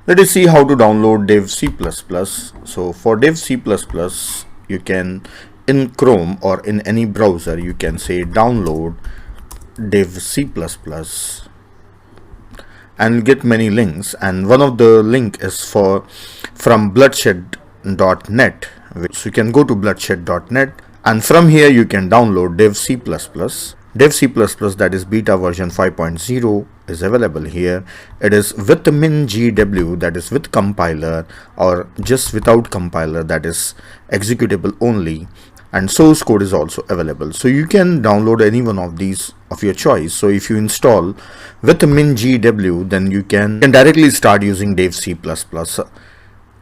Let us see how to download Dev C++. So for Dev C++, you can in Chrome or in any browser you can say download Dev C++ and get many links, and one of the link is from bloodshed.net. So you can go to bloodshed.net and from here you can download Dev C++. Dev C++, that is beta version 5.0, is available here. It is with MinGW, that is with compiler, or just without compiler, that is executable only, and source code is also available. So you can download any one of these of your choice. So if you install with MinGW, then you can directly start using Dev C++.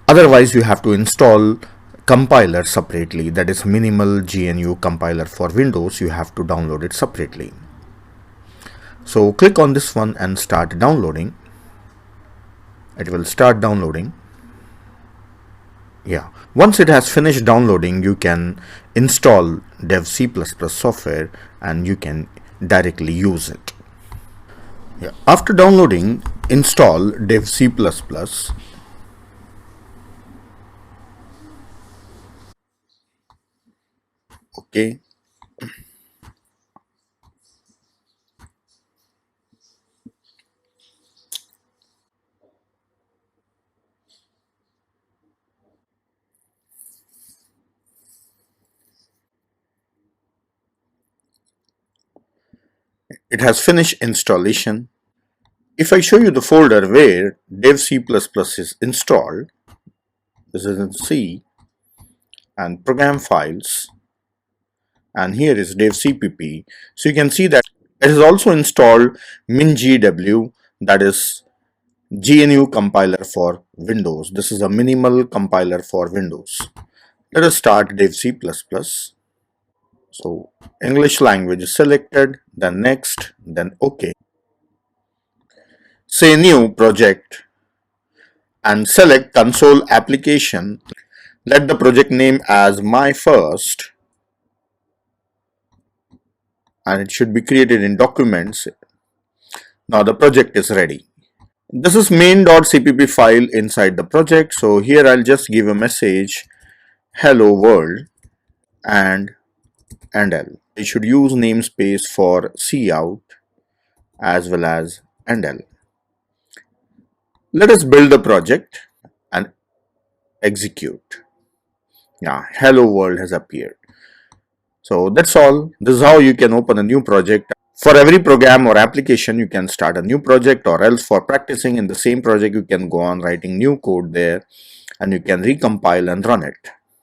Otherwise you have to install compiler separately, that is minimal GNU compiler for Windows. You have to download it separately. So click on this one and start downloading. It will start downloading. Yeah, once it has finished downloading, you can install Dev C++ software and you can directly use it. Yeah, after downloading, install Dev C++. Okay, it has finished installation. If I show you the folder where Dev C++ is installed, this is in C and program files, and here is Dev CPP. So you can see that it is also installed MinGW, that is GNU compiler for Windows. This is a minimal compiler for Windows. Let us start Dev C++. So English language is selected, then next, then OK. Say new project and select console application. Let the project name as my first, and it should be created in documents. Now the project is ready. This is main.cpp file inside the project. So here I'll just give a message hello world and endl. You should use namespace for cout as well as endl. Let us build the project and execute. Now hello world has appeared. So that's all. This is how you can open a new project. For every program or application, you can start a new project, or else for practicing in the same project, you can go on writing new code there and you can recompile and run it.